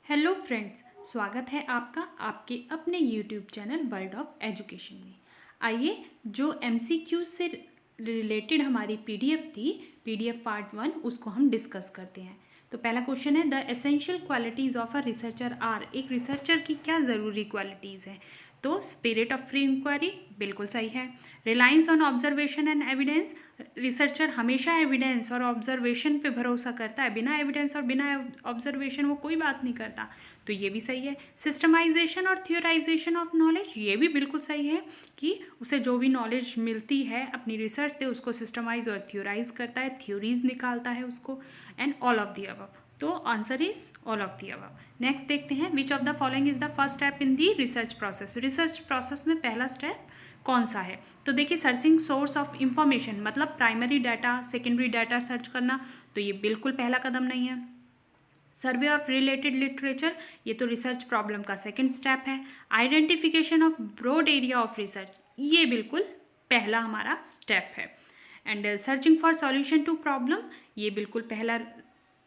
Hello friends, स्वागत है आपका आपके अपने YouTube channel world of education में। आइए, जो एमसीक्यू से रिलेटेड हमारी पीडीएफ थी, पीडीएफ पार्ट 1, उसको हम डिस्कस करते हैं। तो पहला क्वेश्चन है, the essential qualities of a researcher are. एक रिसर्चर की क्या ज़रूरी क्वालिटीज़ हैं? तो स्पिरिट ऑफ फ्री इंक्वायरी, बिल्कुल सही है। Reliance on observation and evidence, researcher हमेशा एविडेंस और ऑब्जर्वेशन पे भरोसा करता है, बिना एविडेंस और बिना ऑब्जर्वेशन वो कोई बात नहीं करता, तो ये भी सही है। सिस्टमाइजेशन और थियोराइजेशन ऑफ नॉलेज, ये भी बिल्कुल सही है कि उसे जो भी नॉलेज मिलती है अपनी रिसर्च से उसको सिस्टमाइज और थियोराइज करता है, थ्योरीज निकालता है उसको, and all of the above. तो answer is all of the above. Next देखते हैं, which of the following is the first step in the research process. Research process में पहला स्टेप कौन सा है? तो देखिए, सर्चिंग सोर्स ऑफ इंफॉर्मेशन, मतलब primary data, secondary data search करना, तो ये बिल्कुल पहला कदम नहीं है। सर्वे ऑफ रिलेटेड लिटरेचर, ये तो रिसर्च प्रॉब्लम का सेकंड स्टेप है। Identification of broad area of research, ये बिल्कुल पहला हमारा स्टेप है। And searching for solution to problem, ये बिल्कुल पहला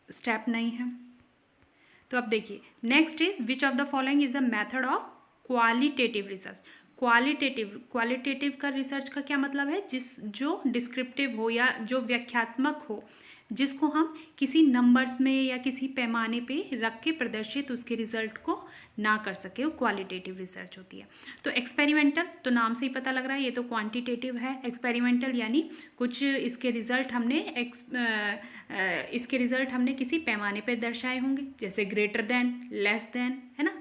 स्टेप नहीं है। तो अब देखिए, next is which of the following is the method of qualitative research. Qualitative का रिसर्च का क्या मतलब है? जो डिस्क्रिप्टिव हो या जो व्याख्यात्मक हो, जिसको हम किसी नंबर्स में या किसी पैमाने पे रख के प्रदर्शित उसके रिजल्ट को ना कर सके, वो क्वालिटेटिव रिसर्च होती है। तो एक्सपेरिमेंटल, तो नाम से ही पता लग रहा है ये तो क्वांटिटेटिव है। एक्सपेरिमेंटल यानी कुछ इसके रिजल्ट हमने किसी पैमाने पे दर्शाए होंगे, जैसे ग्रेटर देन, लेस देन, है ना।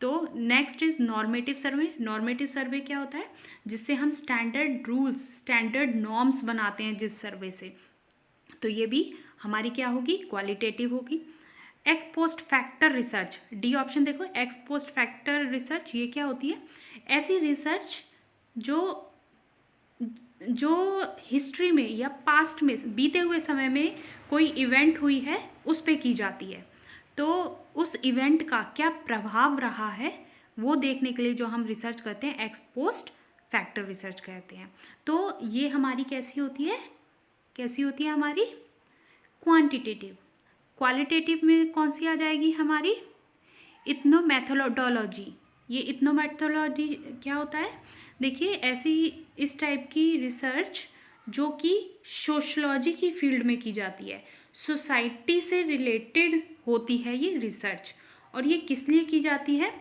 तो next is normative survey. Normative survey क्या होता है? जिससे हम स्टैंडर्ड रूल्स, स्टैंडर्ड नॉर्म्स बनाते हैं जिस सर्वे से, तो ये भी हमारी क्या होगी? क्वालिटेटिव होगी। X post factor research, D option देखो, एक्स पोस्ट फैक्टर रिसर्च ये क्या होती है? ऐसी रिसर्च जो हिस्ट्री में या पास्ट में, बीते हुए समय में कोई इवेंट हुई है उस पे की जाती है, तो उस इवेंट का क्या प्रभाव रहा है वो देखने के लिए जो हम रिसर्च करते हैं एक्स पोस्ट फैक्टर रिसर्च कहते हैं। तो ये हमारी कैसी होती है हमारी? क्वांटिटेटिव। क्वालिटेटिव में कौन सी आ जाएगी हमारी? इथनोमेथोडोलॉजी। ये इथनोमेथोडोलॉजी क्या होता है? देखिए, ऐसी इस टाइप की रिसर्च जो कि सोशलॉजी की फील्ड में की जाती है, सोसाइटी से रिलेटेड होती है ये रिसर्च। और ये किस लिए की जाती है?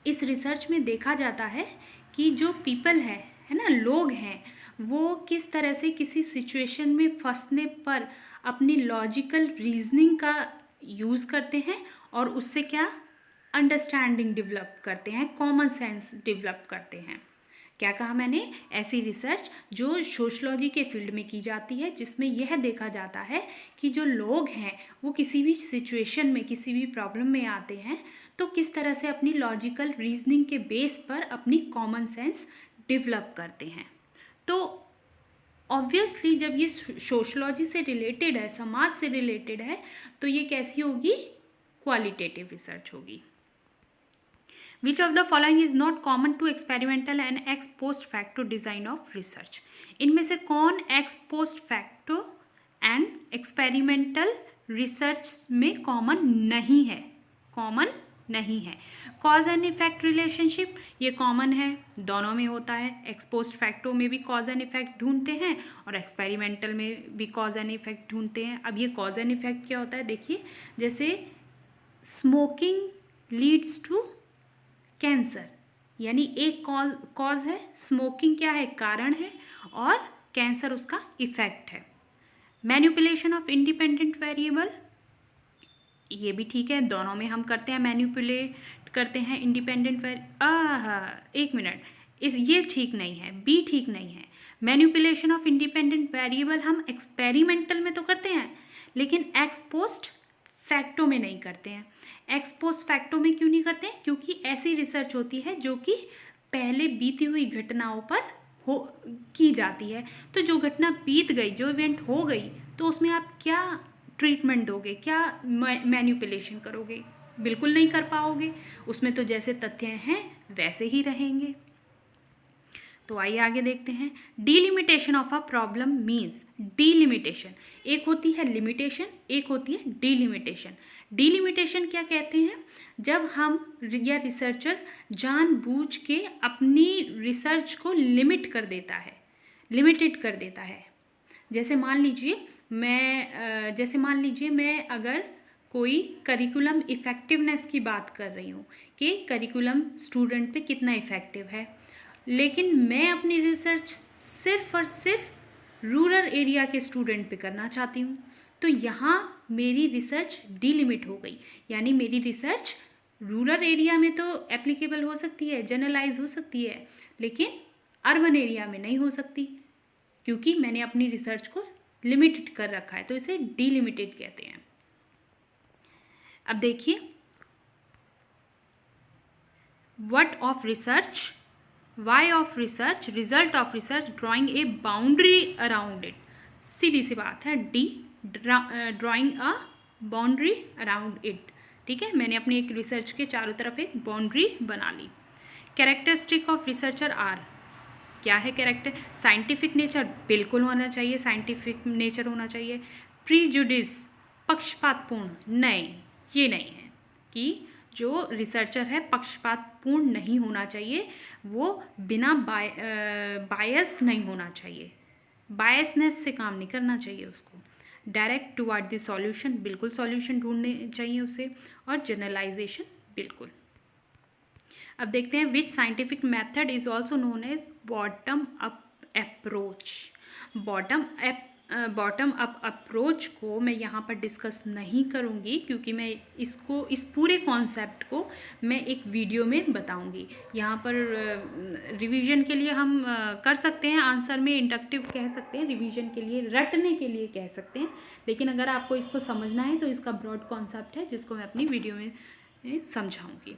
इस रिसर्च में देखा जाता है कि जो पीपल है ना, लोग हैं, वो किस तरह से किसी सिचुएशन में फंसने पर अपनी लॉजिकल रीजनिंग का यूज़ करते हैं और उससे क्या अंडरस्टैंडिंग डेवलप करते हैं, कॉमन सेंस डेवलप करते हैं। क्या कहा मैंने? ऐसी रिसर्च जो सोशलॉजी के फील्ड में की जाती है, जिसमें यह देखा जाता है कि जो लोग हैं वो किसी भी सिचुएशन में, किसी भी प्रॉब्लम में आते हैं तो किस तरह से अपनी लॉजिकल रीजनिंग के बेस पर अपनी कॉमन सेंस डेवलप करते हैं। तो ऑब्वियसली जब ये सोशलॉजी से रिलेटेड है, समाज से रिलेटेड है, तो ये कैसी होगी? क्वालिटेटिव रिसर्च होगी। Which of the following is not common to experimental and ex post facto design of research? इनमें से कौन ex post facto and experimental research में कॉमन नहीं है? कॉमन नहीं है। कॉज एंड इफेक्ट रिलेशनशिप, ये कॉमन है, दोनों में होता है। एक्स पोस्ट फैक्टो में भी कॉज एंड इफेक्ट ढूंढते हैं और एक्सपेरिमेंटल में भी कॉज एंड इफेक्ट ढूंढते हैं। अब ये कॉज एंड इफेक्ट क्या होता है? देखिए, जैसे स्मोकिंग लीड्स टू कैंसर, यानी एक कॉज है, स्मोकिंग क्या है? कारण है, और कैंसर उसका इफेक्ट है। मैनिपुलेशन ऑफ इंडिपेंडेंट वेरिएबल, ये भी ठीक है, दोनों में हम करते हैं, मैनिपुलेट करते हैं इंडिपेंडेंट एक मिनट, ये ठीक नहीं है, बी ठीक नहीं है। मैनिपुलेशन ऑफ इंडिपेंडेंट वेरिएबल हम एक्सपेरिमेंटल में तो करते हैं, लेकिन एक्स पोस्ट फैक्टो में नहीं करते हैं। एक्स पोस्ट फैक्टो में क्यों नहीं करते हैं? क्योंकि ऐसी रिसर्च होती है जो कि पहले बीती हुई घटनाओं पर की जाती है। तो जो घटना बीत गई, जो इवेंट हो गई, तो उसमें आप क्या ट्रीटमेंट दोगे, क्या मैनिपुलेशन करोगे? बिल्कुल नहीं कर पाओगे। उसमें तो जैसे तथ्य हैं वैसे ही रहेंगे। तो आइए आगे देखते हैं। Delimitation of a problem means, delimitation, एक होती है लिमिटेशन, एक होती है डीलिमिटेशन। डीलिमिटेशन क्या कहते हैं? जब हम या रिसर्चर जानबूझ के अपनी रिसर्च को लिमिट कर देता है, लिमिटेड कर देता है। जैसे मान लीजिए मैं अगर कोई करिकुलम इफ़ेक्टिवनेस की बात कर रही हूँ कि करिकुलम स्टूडेंट पे कितना इफ़ेक्टिव है, लेकिन मैं अपनी रिसर्च सिर्फ और सिर्फ रूरल एरिया के स्टूडेंट पे करना चाहती हूँ, तो यहाँ मेरी रिसर्च डीलिमिट हो गई। यानी मेरी रिसर्च रूरल एरिया में तो एप्लीकेबल हो सकती है, जनरलाइज हो सकती है, लेकिन अर्बन एरिया में नहीं हो सकती, क्योंकि मैंने अपनी रिसर्च को लिमिटेड कर रखा है, तो इसे डीलिमिटेड कहते हैं। अब देखिए, what of research, why of research, result of research, drawing a boundary around it. सीधी सी बात है, D, drawing a boundary around it. ठीक है, मैंने अपनी एक रिसर्च के चारों तरफ एक बाउंड्री बना ली। कैरेक्टरिस्टिक ऑफ रिसर्चर आर, क्या है कैरेक्टर? साइंटिफिक नेचर, बिल्कुल होना चाहिए, साइंटिफिक नेचर होना चाहिए। प्रीजुडिस, पक्षपातपूर्ण, नहीं, ये नहीं है कि जो रिसर्चर है पक्षपातपूर्ण नहीं होना चाहिए, वो बिना बायस्ड नहीं होना चाहिए, बायसनेस से काम नहीं करना चाहिए उसको। डायरेक्ट टुवर्ड द सॉल्यूशन, बिल्कुल सॉल्यूशन ढूंढने चाहिए उसे। और जनरलाइजेशन, बिल्कुल। अब देखते हैं, which scientific method is also known as bottom up approach. Bottom up approach को मैं यहाँ पर डिस्कस नहीं करूँगी, क्योंकि मैं इस पूरे कॉन्सेप्ट को मैं एक वीडियो में बताऊँगी। यहाँ पर रिवीजन के लिए हम कर सकते हैं, आंसर में इंडक्टिव कह सकते हैं, रिवीजन के लिए, रटने के लिए कह सकते हैं, लेकिन अगर आपको इसको समझना है तो इसका ब्रॉड कॉन्सेप्ट है, जिसको मैं अपनी वीडियो में समझाऊँगी।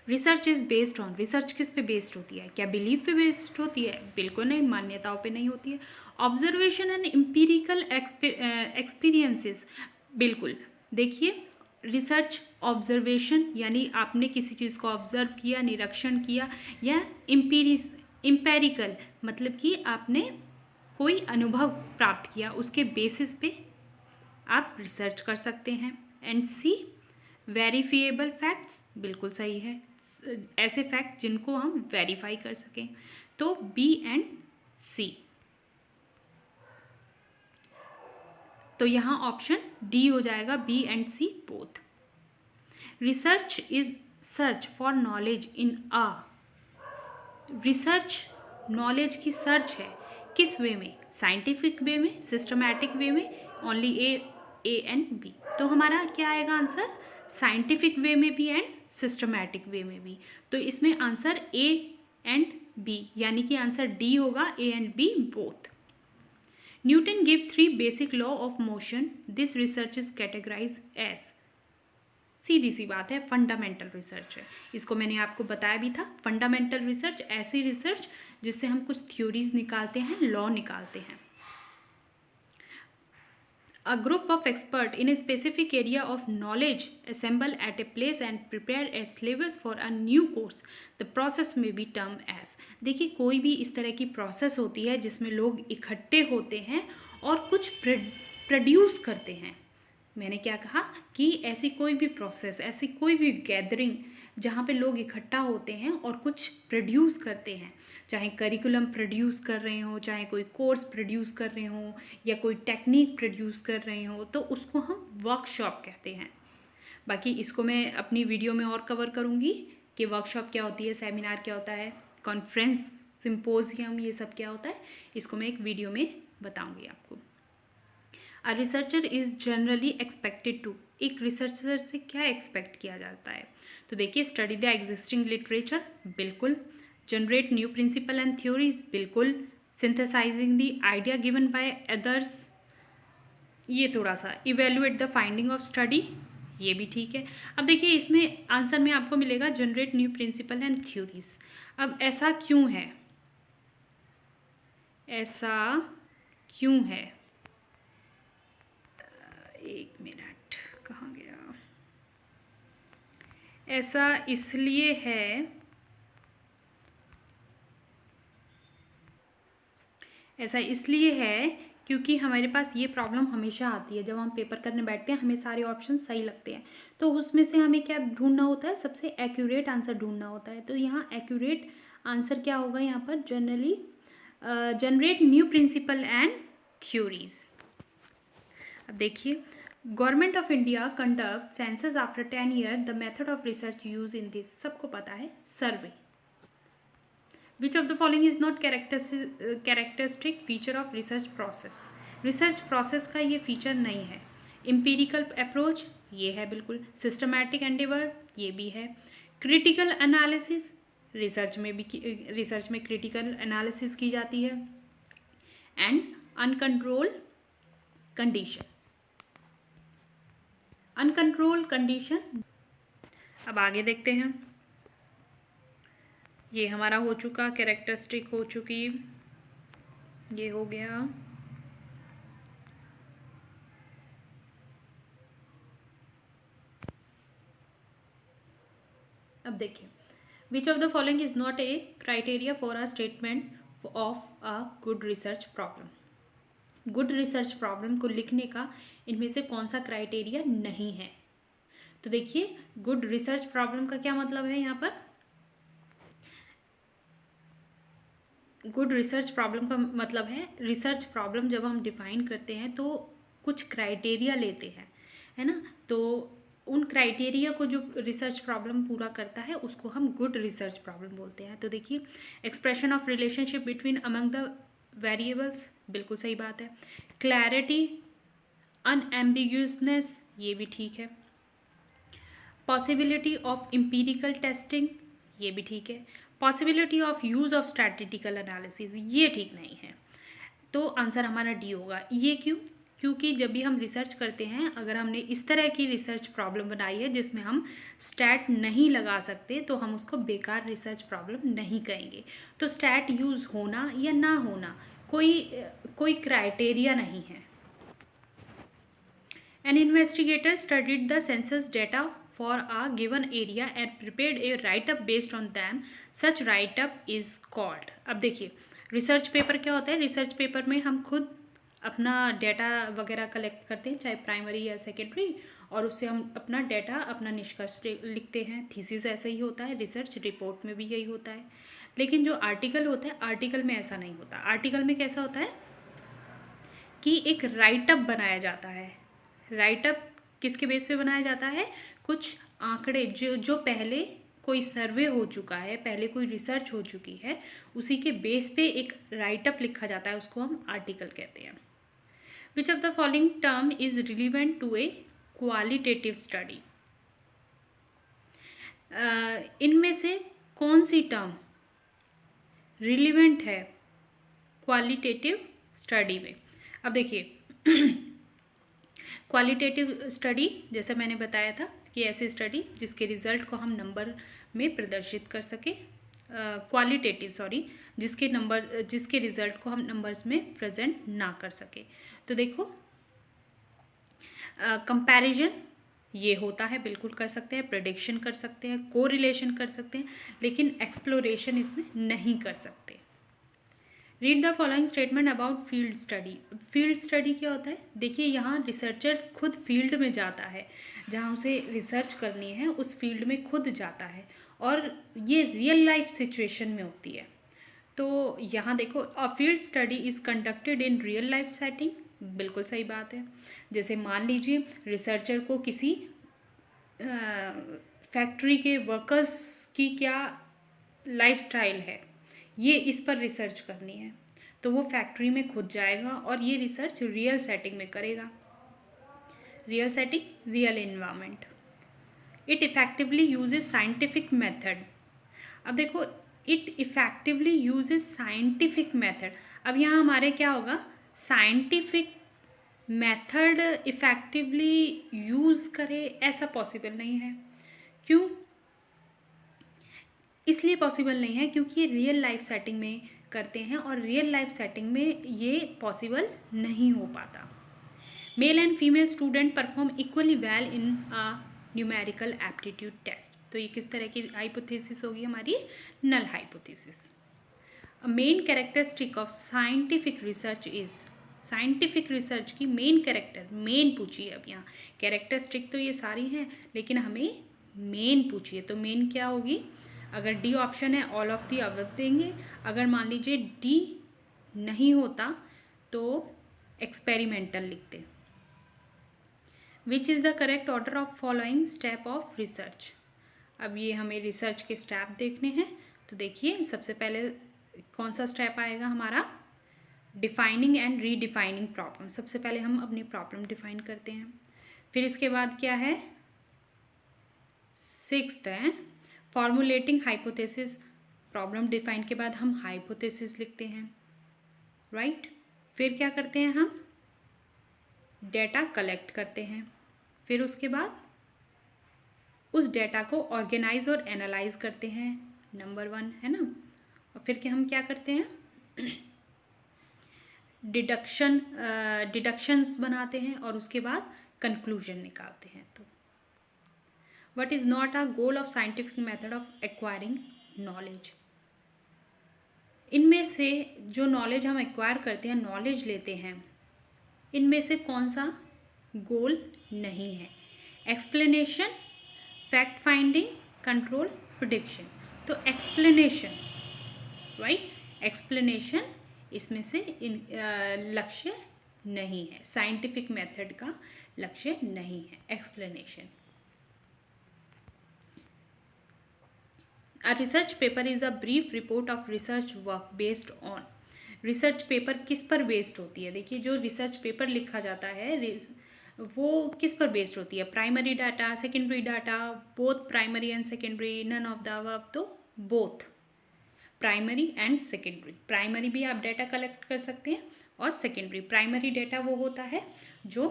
Research is based on, research किस पे बेस्ड होती है? क्या बिलीफ पे बेस्ड होती है? बिल्कुल नहीं, मान्यताओं पे नहीं होती है। ऑब्जर्वेशन एंड एम्पिरिकल एक्सपीरियंसेस, बिल्कुल। देखिए, रिसर्च ऑब्जर्वेशन यानी आपने किसी चीज़ को ऑब्जर्व किया, निरीक्षण किया, या इम्पेरिकल मतलब कि आपने कोई अनुभव प्राप्त किया, उसके बेसिस पे आप रिसर्च कर सकते हैं। एंड सी, वेरीफिएबल फैक्ट्स, बिल्कुल सही है, ऐसे फैक्ट जिनको हम वेरीफाई कर सकें। तो बी एंड सी, तो यहाँ ऑप्शन डी हो जाएगा, B and C both. Research is search for knowledge in a, research knowledge की सर्च है, किस वे में? साइंटिफिक वे में, सिस्टमैटिक वे में, ओनली ए एंड बी। तो हमारा क्या आएगा आंसर? साइंटिफिक वे में भी एंड सिस्टमैटिक वे में भी। तो इसमें आंसर ए एंड बी, यानी कि आंसर डी होगा, A and B both. Newton give 3 basic law of motion, this research is categorise as, सीधी सी बात है, फंडामेंटल रिसर्च है। इसको मैंने आपको बताया भी था। फंडामेंटल रिसर्च ऐसी रिसर्च जिससे हम कुछ थ्योरीज निकालते हैं, लॉ निकालते हैं। A group of experts in a specific area of knowledge assemble at a place and prepare a syllabus for a new course. The process may be termed as, देखिए, कोई भी इस तरह की प्रोसेस होती है जिसमें लोग इकट्ठे होते हैं और कुछ प्रोड्यूस करते हैं। मैंने क्या कहा कि ऐसी कोई भी प्रोसेस, ऐसी कोई भी गैदरिंग जहाँ पे लोग इकट्ठा होते हैं और कुछ प्रोड्यूस करते हैं, चाहे करिकुलम प्रोड्यूस कर रहे हो, चाहे कोई कोर्स प्रोड्यूस कर रहे हो, या कोई टेक्निक प्रोड्यूस कर रहे हो, तो उसको हम वर्कशॉप कहते हैं। बाकी इसको मैं अपनी वीडियो में और कवर करूँगी कि वर्कशॉप क्या होती है, सेमिनार क्या होता है, कॉन्फ्रेंस, सिम्पोजियम, ये सब क्या होता है, इसको मैं एक वीडियो में बताऊँगी आपको। A researcher is generally expected to, एक रिसर्चर से क्या एक्सपेक्ट किया जाता है? तो देखिए, स्टडी द एग्जिस्टिंग लिटरेचर, बिल्कुल। Generate new principle and theories, बिल्कुल। Synthesising the idea given by others, ये थोड़ा सा। Evaluate the finding of study, ये भी ठीक है। अब देखिए, इसमें आंसर में आपको मिलेगा generate new principle and theories. अब ऐसा क्यों है? ऐसा क्यों है? एक मिनट, कहाँ गया? ऐसा इसलिए है ऐसा इसलिए है क्योंकि हमारे पास ये प्रॉब्लम हमेशा आती है, जब हम पेपर करने बैठते हैं हमें सारे ऑप्शन सही लगते हैं, तो उसमें से हमें क्या ढूंढना होता है, सबसे एक्यूरेट आंसर ढूंढना होता है। तो यहाँ एक्यूरेट आंसर क्या होगा, यहाँ पर generally generate new principle and theories. अब देखिए, government of India conduct census after 10 year, the method of research use in this, सबको पता है, survey. Which of the following is not characteristic feature of research process, research process का ये feature नहीं है। Empirical approach, ये है बिल्कुल। सिस्टमैटिक एंडेवर, ये भी है। क्रिटिकल एनालिसिस, रिसर्च में क्रिटिकल एनालिसिस की जाती है। And uncontrol condition, uncontrol condition. अब आगे देखते हैं, ये हमारा हो चुका, कैरेक्टरिस्टिक हो चुकी, ये हो गया। अब देखिए, विच of the following is not a criteria for a statement of a good research problem, good research problem को लिखने का इनमें से कौन सा क्राइटेरिया नहीं है। तो देखिए, गुड रिसर्च प्रॉब्लम का क्या मतलब है, यहाँ पर गुड रिसर्च प्रॉब्लम का मतलब है, रिसर्च प्रॉब्लम जब हम डिफाइन करते हैं तो कुछ क्राइटेरिया लेते हैं, है ना, तो उन क्राइटेरिया को जो रिसर्च प्रॉब्लम पूरा करता है उसको हम गुड रिसर्च प्रॉब्लम बोलते हैं। तो देखिए, expression of relationship between among the variables, बिल्कुल सही बात है। क्लैरिटी, अनएम्बिग्यूसनेस, ये भी ठीक है। पॉसिबिलिटी ऑफ एम्पिरिकल टेस्टिंग, ये भी ठीक है। Possibility of use of statistical analysis, ये ठीक नहीं है। तो आंसर हमारा डी होगा। ये क्यों? क्योंकि जब भी हम रिसर्च करते हैं, अगर हमने इस तरह की रिसर्च प्रॉब्लम बनाई है जिसमें हम स्टैट नहीं लगा सकते, तो हम उसको बेकार रिसर्च प्रॉब्लम नहीं कहेंगे। तो स्टैट यूज़ होना या ना होना कोई क्राइटेरिया नहीं है। An investigator studied the census data for a given area and prepared a write-up based on them. Such write-up is called. अब देखिए, रिसर्च पेपर क्या होता है, रिसर्च पेपर में हम खुद अपना डेटा वगैरह कलेक्ट करते हैं, चाहे प्राइमरी या सेकेंडरी, और उससे हम अपना डेटा, अपना निष्कर्ष लिखते हैं। थीसिस ऐसा ही होता है, रिसर्च रिपोर्ट में भी यही होता है। लेकिन जो आर्टिकल होता है, आर्टिकल में ऐसा नहीं होता। आर्टिकल में कैसा होता है कि एक राइटअप बनाया जाता है। राइटअप किसके बेस पे बनाया जाता है, कुछ आंकड़े जो पहले कोई सर्वे हो चुका है, पहले कोई रिसर्च हो चुकी है, उसी के बेस पे एक राइटअप लिखा जाता है, उसको हम आर्टिकल कहते हैं। Which of the following term is relevant to a qualitative study, इनमें से कौन सी टर्म रिलीवेंट है क्वालिटेटिव स्टडी में। अब देखिए, क्वालिटेटिव स्टडी, जैसे मैंने बताया था कि ऐसी स्टडी जिसके रिजल्ट को हम नंबर में प्रदर्शित कर सके, क्वालिटेटिव जिसके रिजल्ट को हम नंबर्स में प्रेजेंट ना कर सके। तो देखो, कंपैरिजन ये होता है, बिल्कुल कर सकते हैं। प्रेडिक्शन कर सकते हैं, कोरिलेशन कर सकते हैं, लेकिन एक्सप्लोरेशन इसमें नहीं कर सकते। Read the following statement about field study. Field study क्या होता है, देखिए यहाँ रिसर्चर खुद फील्ड में जाता है, जहाँ उसे रिसर्च करनी है उस फील्ड में खुद जाता है, और ये रियल लाइफ सिचुएशन में होती है। तो यहाँ देखो, a field study is conducted in real life setting, बिल्कुल सही बात है। जैसे मान लीजिए रिसर्चर को किसी फैक्ट्री के वर्कर्स की क्या लाइफस्टाइल है, ये इस पर रिसर्च करनी है, तो वो फैक्ट्री में खुद जाएगा और ये रिसर्च रियल सेटिंग में करेगा। Real setting, real environment. It effectively uses scientific method. अब देखो, it effectively uses scientific method. अब यहाँ हमारे क्या होगा, साइंटिफिक मेथड इफेक्टिवली यूज़ करे, ऐसा पॉसिबल नहीं है। क्यों? इसलिए पॉसिबल नहीं है क्योंकि ये रियल लाइफ सेटिंग में करते हैं, और रियल लाइफ सेटिंग में ये पॉसिबल नहीं हो पाता। Male and female student perform equally well in a numerical aptitude test. तो ये किस तरह की हाइपोथेसिस होगी हमारी, null hypothesis. Main characteristic of scientific research is, scientific research की मेन कैरेक्टर, मेन पूछिए अब यहाँ, कैरेक्टरिस्टिक तो ये सारी हैं लेकिन हमें मेन पूछिए, तो मेन क्या होगी? अगर डी ऑप्शन है ऑल ऑफ दी अबव देंगे, अगर मान लीजिए डी नहीं होता तो एक्सपेरिमेंटल लिखते। Which is the correct order of following step of research? अब ये हमें रिसर्च के स्टेप देखने हैं, तो देखिए सबसे पहले कौन सा स्टेप आएगा हमारा? Defining and redefining problem. सबसे पहले हम अपनी प्रॉब्लम डिफाइन करते हैं, फिर इसके बाद क्या है? सिक्स्थ है फॉर्मुलेटिंग हाइपोथेसिस। प्रॉब्लम डिफाइन के बाद हम हाइपोथेसिस लिखते हैं, राइट? फिर क्या करते हैं? हम डेटा कलेक्ट करते हैं, फिर उसके बाद उस डेटा को ऑर्गेनाइज और एनालाइज करते हैं, नंबर 1 है ना। और फिर हम क्या करते हैं? डिडक्शंस बनाते हैं और उसके बाद कंक्लूजन निकालते हैं। तो what is not a goal of scientific method of acquiring knowledge? इनमें से जो नॉलेज हम एक्वायर करते हैं, नॉलेज लेते हैं, इनमें से कौन सा गोल नहीं है? Explanation, fact finding, control, prediction. तो एक्सप्लेनेशन, राइट, एक्सप्लेनेशन इसमें से लक्ष्य नहीं है, साइंटिफिक मेथड का लक्ष्य नहीं है explanation. A research paper is a brief report of research work based on. Research paper किस पर बेस्ड होती है? देखिए जो रिसर्च पेपर लिखा जाता है वो किस पर बेस्ड होती है? Primary data, secondary data, both primary and secondary, none of the above. तो both, primary and secondary. Primary भी आप डाटा कलेक्ट कर सकते हैं और सेकेंडरी, प्राइमरी डाटा वो होता है जो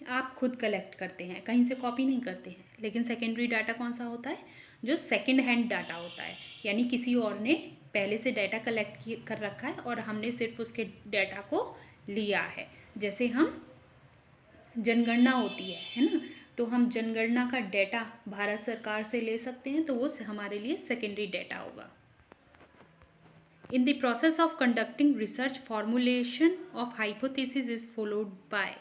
आप खुद कलेक्ट करते हैं, कहीं से कॉपी नहीं करते हैं। लेकिन सेकेंडरी डाटा कौन सा होता है? जो सेकेंड हैंड डाटा होता है, यानी किसी और ने पहले से डाटा कलेक्ट कर रखा है और हमने सिर्फ उसके डाटा को लिया है। जैसे हम जनगणना होती है ना, तो हम जनगणना का डाटा भारत सरकार से ले सकते हैं, तो वो हमारे लिए सेकेंडरी डाटा होगा। In the process of conducting research, formulation of hypothesis is followed by.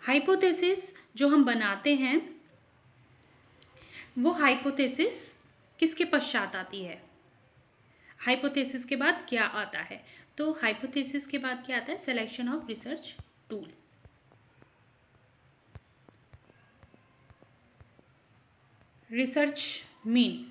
Hypothesis जो हम बनाते हैं वो हाइपोथेसिस किसके पश्चात आती है? हाइपोथेसिस के बाद क्या आता है? तो हाइपोथेसिस के बाद क्या आता है? Selection of research tool. Research mean,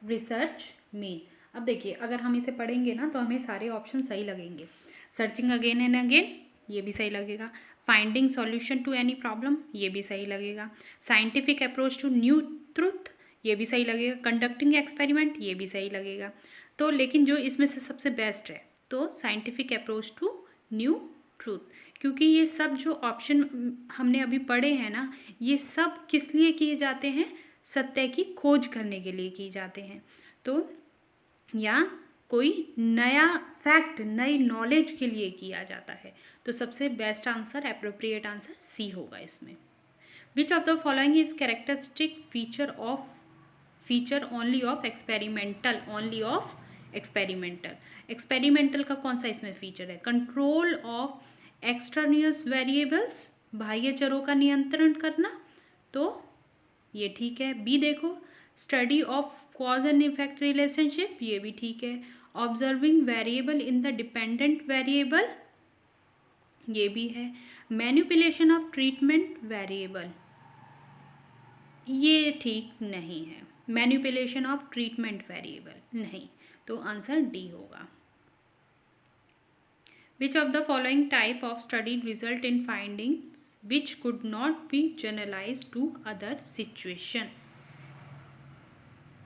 research mean. अब देखिए अगर हम इसे पढ़ेंगे ना तो हमें सारे ऑप्शन सही लगेंगे। सर्चिंग अगेन एंड अगेन, ये भी सही लगेगा। Finding solution to any problem, ये भी सही लगेगा। Scientific approach to new truth, ये भी सही लगेगा। कंडक्टिंग एक्सपेरिमेंट, ये भी सही लगेगा। तो लेकिन जो इसमें से सबसे बेस्ट है तो scientific approach to new truth, क्योंकि ये सब जो ऑप्शन हमने अभी पढ़े हैं ना, ये सब किस लिए किए जाते हैं? सत्य की खोज करने के लिए किए जाते हैं। तो या कोई नया फैक्ट, नई नॉलेज के लिए किया जाता है। तो सबसे best answer, appropriate answer C होगा इसमें। Which of the following is characteristic feature only of experimental, only of experimental. Experimental का कौन सा इसमें फीचर है? कंट्रोल ऑफ एक्सटर्नियस वेरिएबल्स, बाह्य चरों का नियंत्रण करना, तो ये ठीक है। बी देखो, study of cause and effect relationship, ये भी ठीक है। Observing variable in the dependent variable, ये भी है। मैनिपुलेशन ऑफ ट्रीटमेंट वेरिएबल, ये ठीक नहीं है। मैनिपुलेशन ऑफ ट्रीटमेंट वेरिएबल नहीं, तो आंसर डी होगा। Which of the following type of study result in findings which could not be generalise to other situation?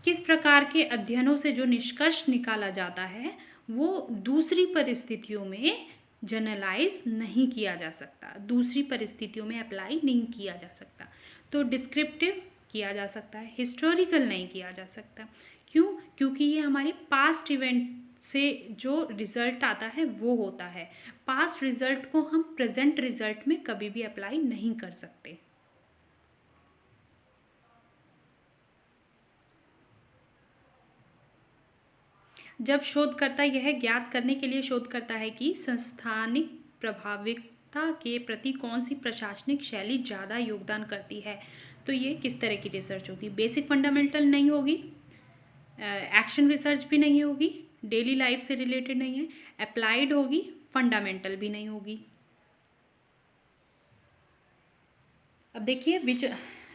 किस प्रकार के अध्ययनों से जो निष्कर्ष निकाला जाता है वो दूसरी परिस्थितियों में जनरलाइज नहीं किया जा सकता, दूसरी परिस्थितियों में अप्लाई नहीं किया जा सकता। तो डिस्क्रिप्टिव किया जा सकता है, हिस्टोरिकल नहीं किया जा सकता। क्यों? क्योंकि ये हमारे पास्ट इवेंट से जो रिजल्ट आता है वो होता है। पास्ट रिजल्ट को हम प्रेजेंट रिजल्ट में कभी भी अप्लाई नहीं कर सकते। जब शोधकर्ता यह ज्ञात करने के लिए शोध करता है कि संस्थानिक प्रभाविकता के प्रति कौन सी प्रशासनिक शैली ज़्यादा योगदान करती है, तो ये किस तरह की रिसर्च होगी? बेसिक फंडामेंटल नहीं होगी, एक्शन रिसर्च भी नहीं होगी, डेली लाइफ से रिलेटेड नहीं है, अप्लाइड होगी, फंडामेंटल भी नहीं होगी। अब देखिए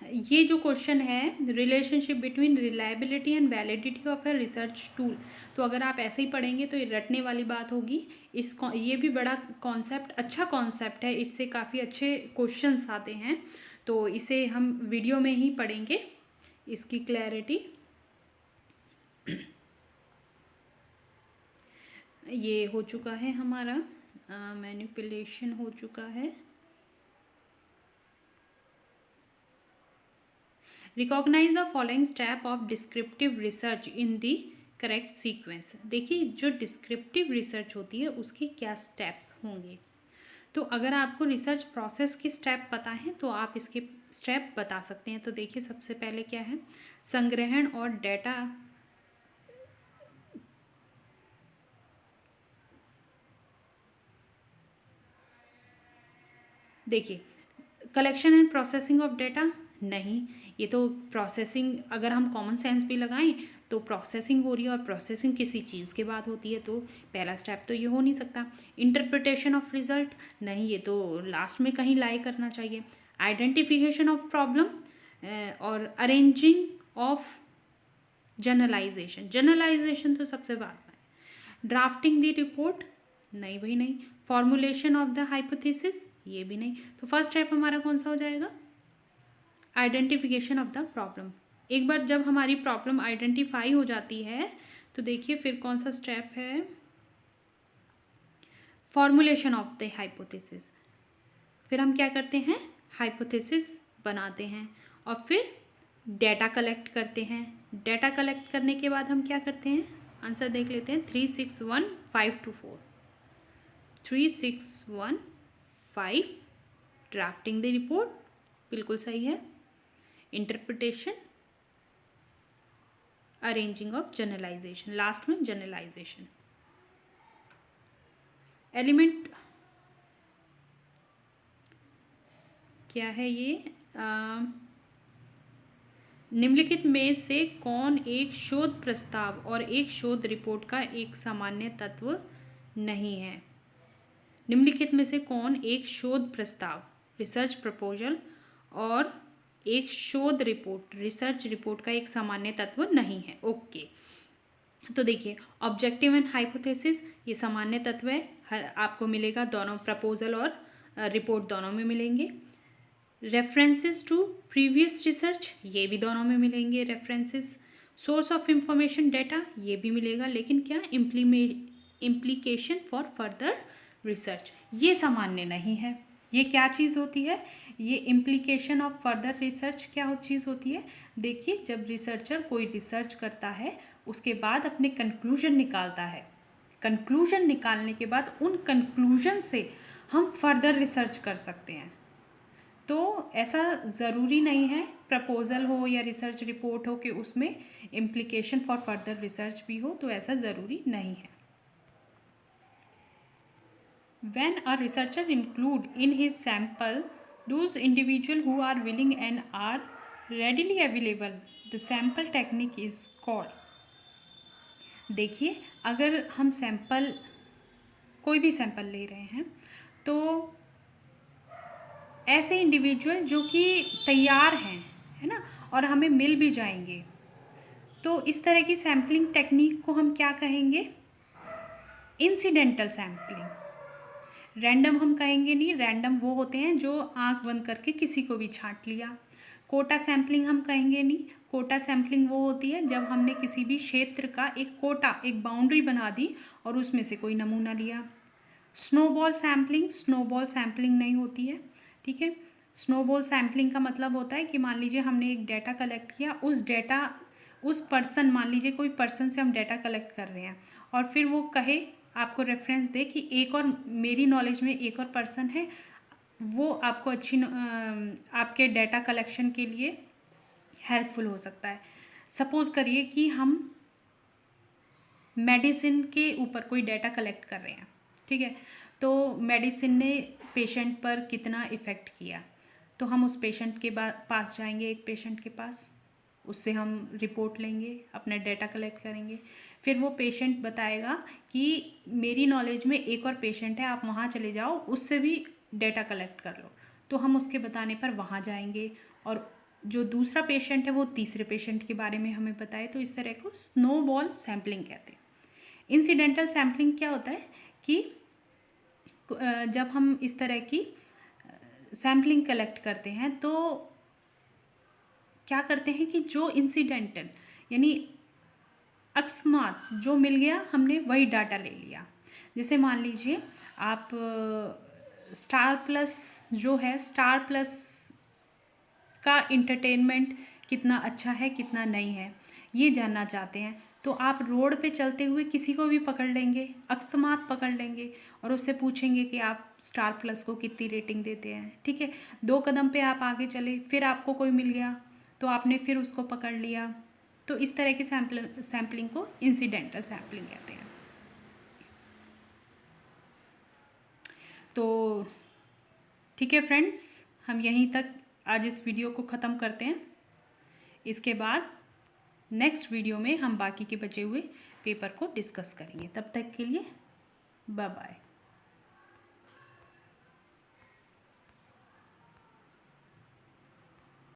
ये जो क्वेश्चन है, relationship between reliability and validity of a research tool, तो अगर आप ऐसे ही पढ़ेंगे तो ये रटने वाली बात होगी। ये भी बड़ा कॉन्सेप्ट, अच्छा कॉन्सेप्ट है, इससे काफ़ी अच्छे क्वेश्चंस आते हैं, तो इसे हम वीडियो में ही पढ़ेंगे, इसकी क्लैरिटी। ये हो चुका है हमारा, मैनिपुलेशन हो चुका है। Recognise the following step of descriptive research in the correct sequence. देखिए जो डिस्क्रिप्टिव रिसर्च होती है उसके क्या स्टेप होंगे, तो अगर आपको रिसर्च प्रोसेस के स्टेप पता है तो आप इसके स्टेप बता सकते हैं। तो देखिए सबसे पहले क्या है, संग्रहण और डेटा देखिए, collection and processing of data नहीं, ये तो प्रोसेसिंग, अगर हम कॉमन सेंस भी लगाएं तो प्रोसेसिंग हो रही है और प्रोसेसिंग किसी चीज़ के बाद होती है, तो पहला स्टेप तो ये हो नहीं सकता। इंटरप्रिटेशन ऑफ रिजल्ट नहीं, ये तो लास्ट में कहीं लाई करना चाहिए। आइडेंटिफिकेशन ऑफ प्रॉब्लम और अरेंजिंग ऑफ जनरलाइजेशन, जनरलाइजेशन तो सबसे बाद में। ड्राफ्टिंग द रिपोर्ट नहीं भाई नहीं। फॉर्मुलेशन ऑफ द हाइपोथेसिस ये भी नहीं। तो फर्स्ट स्टेप हमारा कौन सा हो जाएगा, आइडेंटिफिकेशन ऑफ द प्रॉब्लम। एक बार जब हमारी प्रॉब्लम आइडेंटिफाई हो जाती है तो देखिए फिर कौन सा स्टेप है, फॉर्मुलेशन ऑफ द हाइपोथेसिस। फिर हम क्या करते हैं, हाइपोथेसिस बनाते हैं और फिर डेटा कलेक्ट करते हैं। डेटा कलेक्ट करने के बाद हम क्या करते हैं, आंसर देख लेते हैं, 361,524, 361,5 ड्राफ्टिंग द रिपोर्ट बिल्कुल सही है। Interpretation, arranging of generalisation, last में जनरलाइजेशन। एलिमेंट क्या है ये, निम्नलिखित में से कौन एक शोध प्रस्ताव और एक शोध रिपोर्ट का एक सामान्य तत्व नहीं है। निम्नलिखित में से कौन एक शोध प्रस्ताव, रिसर्च प्रपोजल, और एक शोध रिपोर्ट, रिसर्च रिपोर्ट का एक सामान्य तत्व नहीं है। ओके, तो देखिए ऑब्जेक्टिव एंड हाइपोथेसिस ये सामान्य तत्व है, आपको मिलेगा दोनों, प्रपोजल और रिपोर्ट दोनों में मिलेंगे। रेफरेंसेस टू प्रीवियस रिसर्च ये भी दोनों में मिलेंगे references. Source of information data ये भी मिलेगा, लेकिन क्या, इम्प्लीकेशन फॉर फर्दर रिसर्च ये सामान्य नहीं है। ये क्या चीज़ होती है, ये इम्प्लीकेशन ऑफ फर्दर रिसर्च क्या चीज़ होती है, देखिए जब रिसर्चर कोई रिसर्च करता है उसके बाद अपने कंक्लूजन निकालता है, कंक्लूजन निकालने के बाद उन कंक्लूजन से हम फर्दर रिसर्च कर सकते हैं। तो ऐसा ज़रूरी नहीं है प्रपोजल हो या रिसर्च रिपोर्ट हो कि उसमें इम्प्लीकेशन फॉर फर्दर रिसर्च भी हो, तो ऐसा ज़रूरी नहीं है। When a researcher include in his sample those individuals who are willing and are readily available, the sample technique is called। देखिए अगर हम सैंपल, कोई भी सैंपल ले रहे हैं तो ऐसे इंडिविजुअल जो कि तैयार हैं, है ना, और हमें मिल भी जाएंगे, तो इस तरह की सैम्पलिंग टेक्निक को हम क्या कहेंगे, इंसिडेंटल सैम्पलिंग। रैंडम हम कहेंगे नहीं, रैंडम वो होते हैं जो आंख बंद करके किसी को भी छांट लिया। कोटा सैम्पलिंग हम कहेंगे नहीं, कोटा सैम्पलिंग वो होती है जब हमने किसी भी क्षेत्र का एक कोटा, एक बाउंड्री बना दी और उसमें से कोई नमूना लिया। स्नोबॉल सैम्पलिंग नहीं होती है, ठीक है। स्नोबॉल सैम्पलिंग का मतलब होता है कि मान लीजिए हमने एक डाटा कलेक्ट किया, उस पर्सन, मान लीजिए कोई पर्सन से हम डाटा कलेक्ट कर रहे हैं और फिर वो कहे, आपको रेफरेंस दे कि एक और, मेरी नॉलेज में एक और पर्सन है, वो आपको आपके डाटा कलेक्शन के लिए हेल्पफुल हो सकता है। सपोज़ करिए कि मेडिसिन के ऊपर कोई डाटा कलेक्ट कर रहे हैं, ठीक है, तो मेडिसिन ने पेशेंट पर कितना इफ़ेक्ट किया, तो हम उस पेशेंट के पास जाएंगे, एक पेशेंट के पास, उससे हम रिपोर्ट लेंगे, अपना डाटा कलेक्ट करेंगे, फिर वो पेशेंट बताएगा कि मेरी नॉलेज में एक और पेशेंट है, आप वहाँ चले जाओ, उससे भी डाटा कलेक्ट कर लो, तो हम उसके बताने पर वहाँ जाएंगे, और जो दूसरा पेशेंट है वो तीसरे पेशेंट के बारे में हमें बताए। तो इस तरह को स्नोबॉल सैम्पलिंग कहते हैं। इंसिडेंटल सैम्पलिंग क्या होता है कि जब हम इस तरह की सैम्पलिंग कलेक्ट करते हैं तो क्या करते हैं कि जो इंसिडेंटल यानी अकस्मात जो मिल गया हमने वही डाटा ले लिया। जैसे मान लीजिए आप स्टार प्लस जो है, स्टार प्लस का इंटरटेनमेंट कितना अच्छा है कितना नहीं है ये जानना चाहते हैं, तो आप रोड पे चलते हुए किसी को भी पकड़ लेंगे, अकस्मात पकड़ लेंगे और उससे पूछेंगे कि आप स्टार प्लस को कितनी रेटिंग देते हैं, ठीक है। 2 कदम पे आप आगे चले, फिर आपको कोई मिल गया तो आपने फिर उसको पकड़ लिया। तो इस तरह की सैम्पलिंग को इंसिडेंटल सैम्पलिंग कहते हैं। तो ठीक है फ्रेंड्स, हम यहीं तक आज इस वीडियो को ख़त्म करते हैं। इसके बाद नेक्स्ट वीडियो में हम बाकी के बचे हुए पेपर को डिस्कस करेंगे। तब तक के लिए बाय बाय।